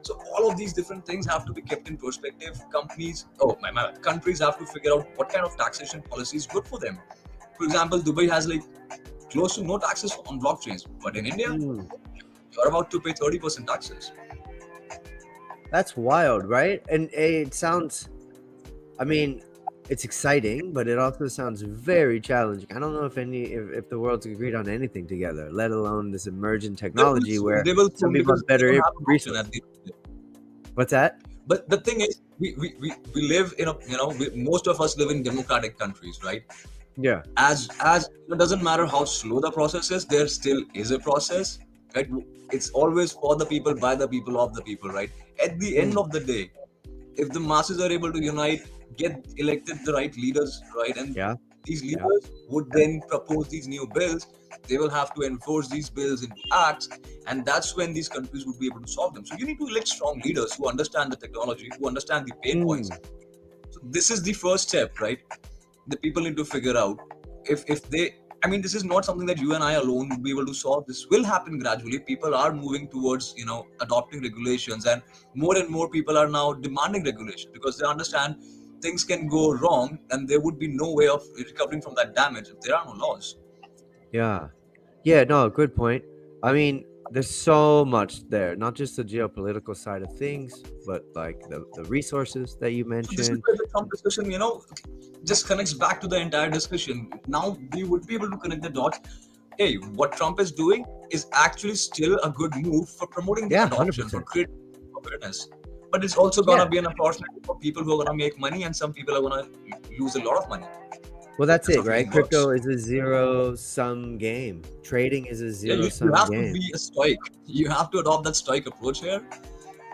So all of these different things have to be kept in perspective. Countries have to figure out what kind of taxation policy is good for them. For example, Dubai has like close to no taxes on blockchains, but in India, you're about to pay 30% taxes. That's wild, right? And it sounds, it's exciting, but it also sounds very challenging. I don't know if the world's agreed on anything together, let alone this emerging technology where some people have better research. What's that? But the thing is, we live in most of us live in democratic countries, right? Yeah. As it doesn't matter how slow the process is, there still is a process, right? It's always for the people, by the people, of the people, right? At the end of the day, if the masses are able to unite, get elected the right leaders, right? And these leaders would then propose these new bills. They will have to enforce these bills into acts, and that's when these countries would be able to solve them. So you need to elect strong leaders who understand the technology, who understand the pain points. So this is the first step, right? The people need to figure out if they, this is not something that you and I alone would be able to solve. This will happen gradually. People are moving towards, adopting regulations, and more people are now demanding regulation because they understand things can go wrong and there would be no way of recovering from that damage if there are no laws. No, good point. There's so much there, not just the geopolitical side of things, but like the resources that you mentioned. So this is where the Trump discussion, just connects back to the entire discussion. Now we would be able to connect the dots. Hey, what Trump is doing is actually still a good move for promoting the adoption, 100%. For creating awareness. But it's also going to be an opportunity for people who are going to make money, and some people are going to lose a lot of money. Well, that's it, right? Crypto is a zero-sum game. Trading is a zero-sum game. You have to be a stoic. You have to adopt that stoic approach here.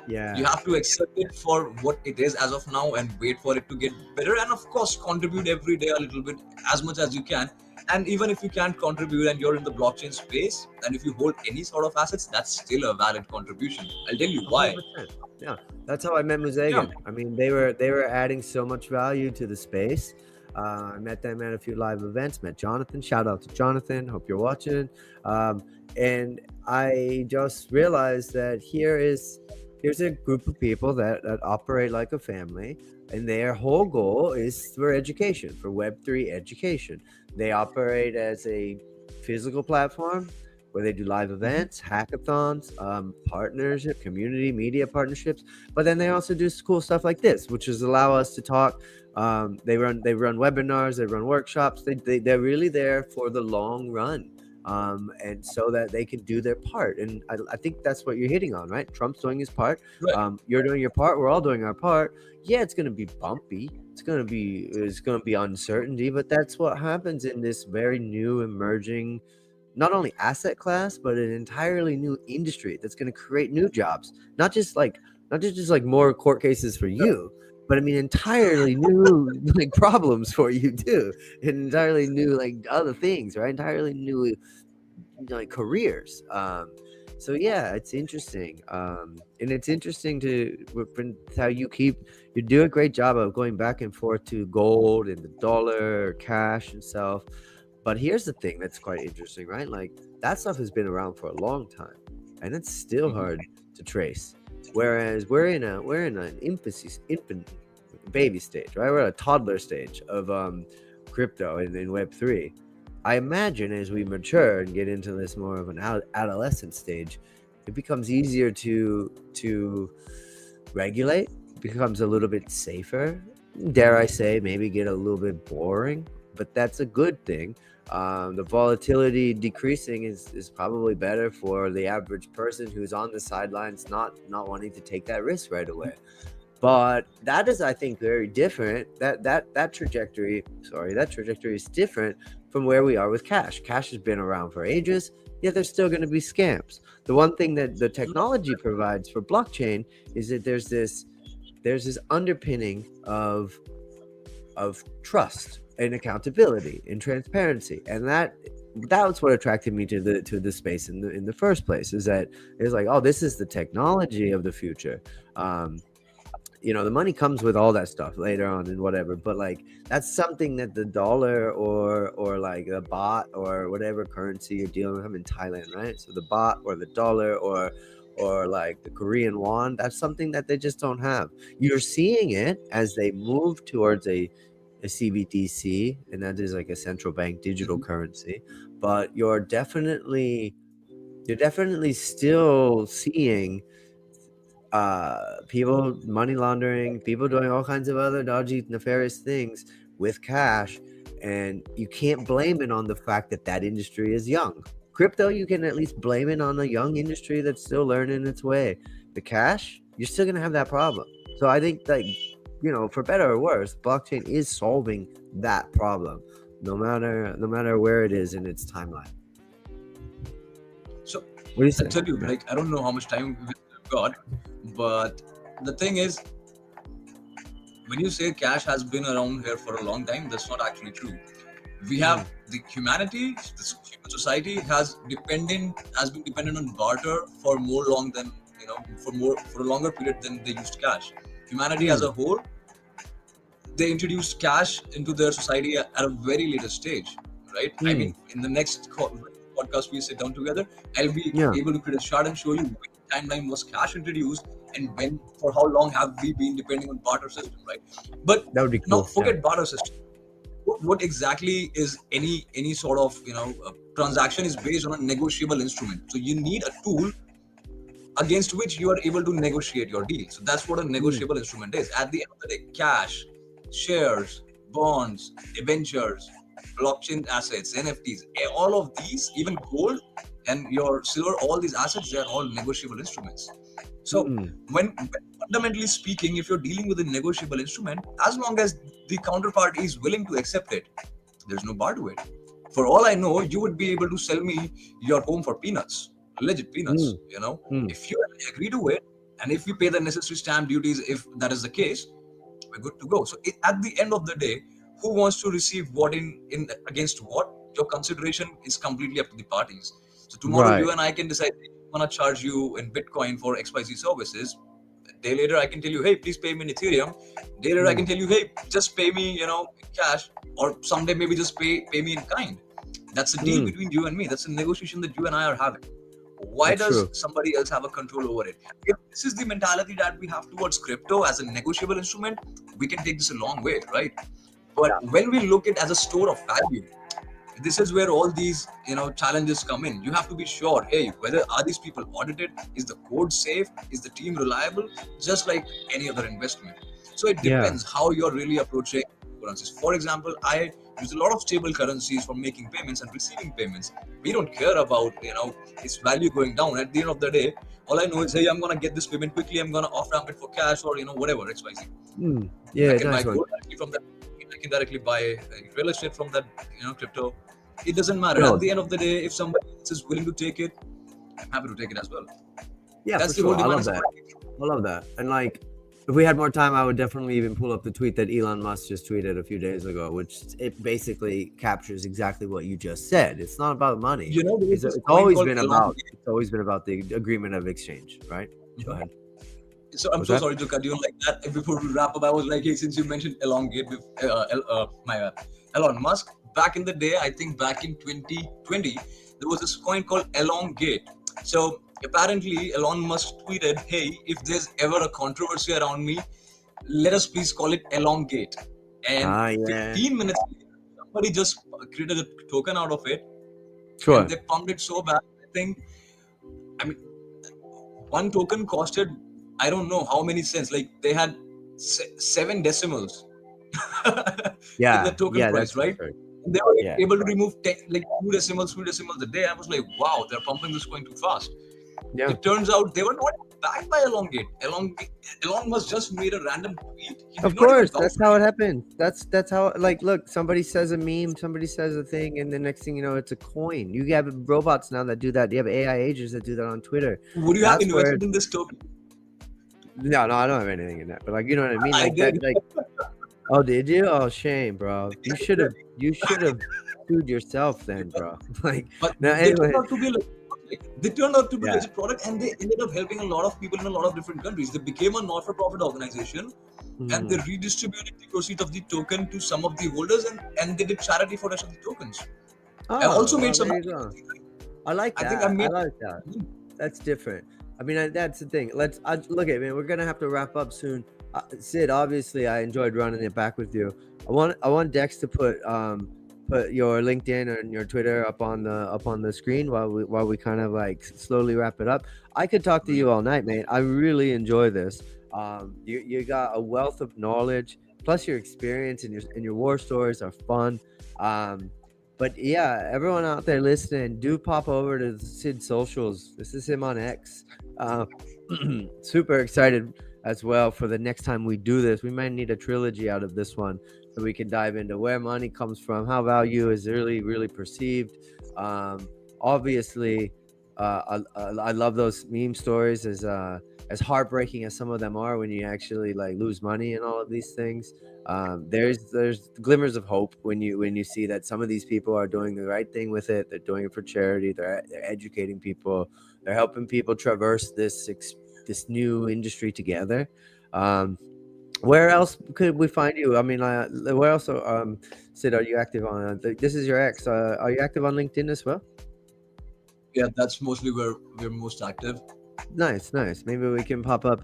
Yeah. You have to accept it for what it is as of now and wait for it to get better. And of course, contribute every day a little bit, as much as you can. And even if you can't contribute and you're in the blockchain space, and if you hold any sort of assets, that's still a valid contribution. I'll tell you why. 100%. Yeah, that's how I met Mosaic. They were adding so much value to the space. I met them at a few live events, met Jonathan. Shout out to Jonathan. Hope you're watching. And I just realized that here's a group of people that operate like a family, and their whole goal is for education, for Web3 education. They operate as a physical platform where they do live events, hackathons, partnership, community media partnerships, but then they also do cool stuff like this, which is allow us to talk. They run webinars, they run workshops. They're really there for the long run, and so that they can do their part. And I think that's what you're hitting on, right? Trump's doing his part. Right. You're doing your part. We're all doing our part. Yeah, it's going to be bumpy. It's going to be uncertainty, but that's what happens in this very new emerging, not only asset class, but an entirely new industry that's going to create new jobs. Not just more court cases for you, but entirely new problems for you too, and entirely new other things, right? Entirely new like careers. So yeah, it's interesting, and it's interesting how you do a great job of going back and forth to gold and the dollar or cash and stuff. But here's the thing that's quite interesting, right? Like that stuff has been around for a long time, and it's still hard to trace. Whereas we're in an infant baby stage, right? We're at a toddler stage of crypto and in Web3. I imagine as we mature and get into this more of an adolescent stage, it becomes easier to regulate. It becomes a little bit safer. Dare I say, maybe get a little bit boring, but that's a good thing. The volatility decreasing is probably better for the average person who's on the sidelines, not wanting to take that risk right away. But that is, I think, very different. That trajectory is different from where we are with cash. Cash has been around for ages, yet there's still going to be scams. The one thing that the technology provides for blockchain is that there's this underpinning of trust and accountability and transparency, and that was what attracted me to the space in the first place. Is that it's like, oh, this is the technology of the future. The money comes with all that stuff later on and whatever, but like that's something that the dollar or like a bot or whatever currency you're dealing with. I'm in Thailand, right? So the bot or the dollar or like the Korean won, that's something that they just don't have. You're seeing it as they move towards a CBDC, and that is like a central bank digital currency, but you're definitely still seeing people money laundering, people doing all kinds of other dodgy, nefarious things with cash, and you can't blame it on the fact that industry is young. Crypto, you can at least blame it on a young industry that's still learning its way. The cash, you're still gonna have that problem. So I think, like, for better or worse, blockchain is solving that problem, no matter where it is in its timeline. So what do you say? I tell you, like, I don't know how much time we've got, but the thing is, when you say cash has been around here for a long time, that's not actually true. We have the humanity, this human society has been dependent on barter for more long than for a longer period than they used cash. Humanity as a whole, they introduced cash into their society at a very later stage, right? I mean, in the next podcast we sit down together, I'll be able to create a chart and show you which timeline was cash introduced and when, for how long have we been depending on barter system, right? But that would be cool. Now forget barter system. What exactly is any sort of transaction is based on a negotiable instrument. So you need a tool against which you are able to negotiate your deal. So that's what a negotiable instrument is. At the end of the day, cash, shares, bonds, debentures, blockchain assets, NFTs, all of these, even gold and your silver, all these assets, they are all negotiable instruments. So when fundamentally speaking, if you're dealing with a negotiable instrument, as long as the counterparty is willing to accept it, there's no bar to it. For all I know, you would be able to sell me your home for peanuts, legit peanuts, If you agree to it, and if you pay the necessary stamp duties, if that is the case, we're good to go. So at the end of the day, who wants to receive what in against what? Your consideration is completely up to the parties. So tomorrow you and I can decide, I'm going to charge you in Bitcoin for XYZ services. A day later, I can tell you, hey, please pay me in Ethereum. A day later, I can tell you, hey, just pay me, in cash, or someday maybe just pay me in kind. That's a deal between you and me. That's a negotiation that you and I are having. Why does somebody else have a control over it? If this is the mentality that we have towards crypto as a negotiable instrument, we can take this a long way, right? But when we look at it as a store of value, this is where all these challenges come in. You have to be sure, hey, whether are these people audited, is the code safe, is the team reliable, just like any other investment. So it depends how you're really approaching currencies. For example, I use a lot of stable currencies for making payments and receiving payments. We don't care about its value going down. At the end of the day, all I know is, hey, I'm gonna get this payment quickly, I'm gonna off-ramp it for cash or whatever XYZ. I can buy gold directly from that. I can directly buy real estate from that crypto. It doesn't matter. At the end of the day, if somebody else is willing to take it, I'm happy to take it as well. Yeah, that's the whole demand. I love that. And like, If we had more time, I would definitely even pull up the tweet that Elon Musk just tweeted a few days ago, which it basically captures exactly what you just said. It's not about money. You know, there It's, was this it's coin always called been Elon about. Gate. It's always been about the agreement of exchange, right? Go ahead. So I'm What's so that? sorry to cut you on like that. Before we wrap up, I was like, hey, since you mentioned elongate, Elon Musk, back in the day, I think back in 2020, there was this coin called elongate. So apparently, Elon Musk tweeted, hey, if there's ever a controversy around me, let us please call it elongate. And Yeah. 15 minutes later, somebody just created a token out of it, Sure. and they pumped it so bad. I mean, one token costed, I don't know how many cents. Like they had 7 decimals in the token price, that's right? true. And they were Yeah. able to remove 10, like 2 decimals a day. I was like, wow, they're pumping this coin too fast. Yeah. It turns out they were not backed by Elongate. Elon Musk just made a random tweet. He Of did not even course, vouch that's for how it happens. That's how. Like, look, somebody says a meme, somebody says a thing, and the next thing you know, it's a coin. You have robots now that do that. You have AI agents that do that on Twitter. Would you have That's where. invested in this token? No, I don't have anything in that. But like, you know what I mean? I Like that. did. Like, oh, did you? Oh, shame, bro. You should have sued yourself then, bro. Like, But no. they Anyway, turned out to be a legit product. They turned out to be a Yeah. legit product, and they ended up helping a lot of people in a lot of different countries. They became a not-for-profit organization, and they redistributed the proceeds of the token to some of the holders, and they did charity for the rest of the tokens. I also made some. There you go. I like that. I think I made. like that. That's different. I mean, that's the thing. Let's look at it, man. We're gonna have to wrap up soon. Sid, obviously, I enjoyed running it back with you. I want Dex to put your LinkedIn and your Twitter up on the screen while we kind of like slowly wrap it up. I could talk to you all night, mate. I really enjoy this. You got a wealth of knowledge, plus your experience and your war stories are fun. But yeah, everyone out there listening, do pop over to Sid socials. This is him on X. Super excited as well for the next time we do this. We might need a trilogy out of this one so we can dive into where money comes from, how value is really perceived. Obviously, I love those meme stories, as heartbreaking as some of them are when you actually like lose money and all of these things. There's glimmers of hope when you see that some of these people are doing the right thing with it. They're doing it for charity. They're educating people. They're helping people traverse this new industry together. Where else could we find you? I mean, where else? Sid, are you active on? This is your ex. Are you active on LinkedIn as well? Yeah, that's mostly where we're most active. Nice. Maybe we can pop up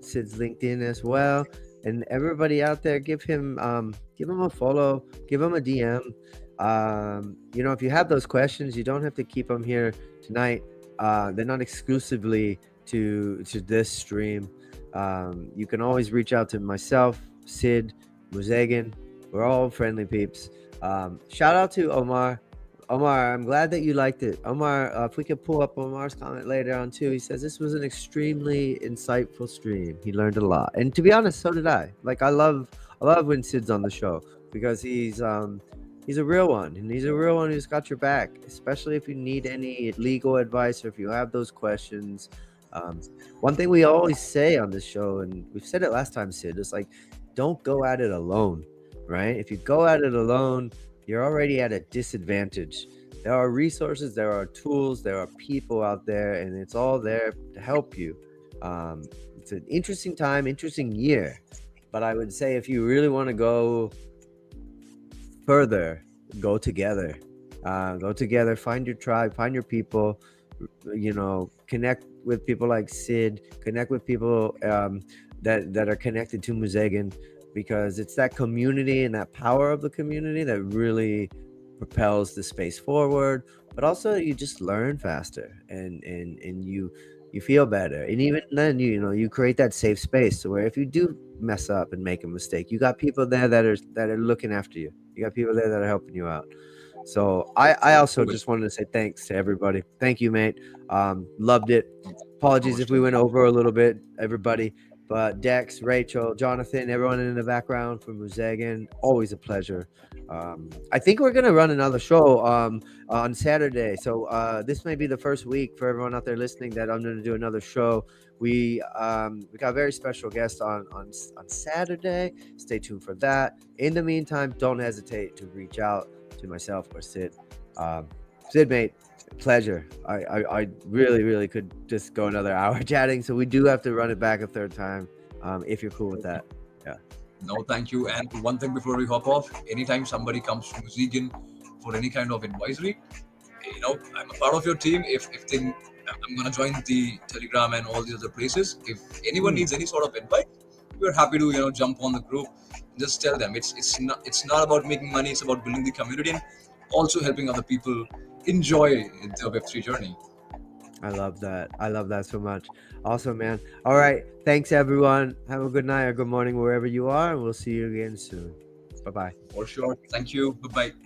Sid's LinkedIn as well. And everybody out there, give him a follow, give him a DM. If you have those questions, you don't have to keep them here tonight. They're not exclusively to this stream. You can always reach out to myself, Sid, Muzegan. We're all friendly peeps. Shout out to Omar. Omar, I'm glad that you liked it. Omar, if we could pull up Omar's comment later on too. He says this was an extremely insightful stream. He learned a lot, and to be honest, so did I. Like I love when Sid's on the show because he's a real one, and he's a real one who's got your back, especially if you need any legal advice or if you have those questions. One thing we always say on this show, and we've said it last time, Sid, is like, don't go at it alone, right? If you go at it alone, you're already at a disadvantage. There are resources, there are tools, there are people out there, and it's all there to help you. It's an interesting time, interesting year, but I would say if you really want to go further, go together. Find your tribe, find your people, connect with people like Sid, connect with people that are connected to Muzegan, because it's that community and that power of the community that really propels the space forward. But also you just learn faster and you feel better. And even then, you create that safe space to where if you do mess up and make a mistake, you got people there that are looking after you. You got people there that are helping you out. So I also just wanted to say thanks to everybody. Thank you, mate. Loved it. Apologies if we went over a little bit, everybody. But Dex, Rachel, Jonathan, everyone in the background from Muzegan, always a pleasure. I think we're gonna run another show on Saturday. So this may be the first week for everyone out there listening that I'm gonna do another show. We got a very special guest on Saturday. Stay tuned for that. In the meantime, don't hesitate to reach out to myself or Sid. Sid, mate, pleasure. I really could just go another hour chatting. So we do have to run it back a third time. If you're cool with that. Yeah. No, thank you. And one thing before we hop off, anytime somebody comes to Muzegan for any kind of advisory, I'm a part of your team. If I'm gonna join the Telegram and all these other places. If anyone needs any sort of advice, we're happy to jump on the group. Just tell them it's not about making money. It's about building the community and also helping other people enjoy the Web3 journey. I love that so much. Awesome, man. All right. Thanks, everyone. Have a good night or good morning wherever you are, and we'll see you again soon. Bye-bye. For sure. Thank you. Bye-bye.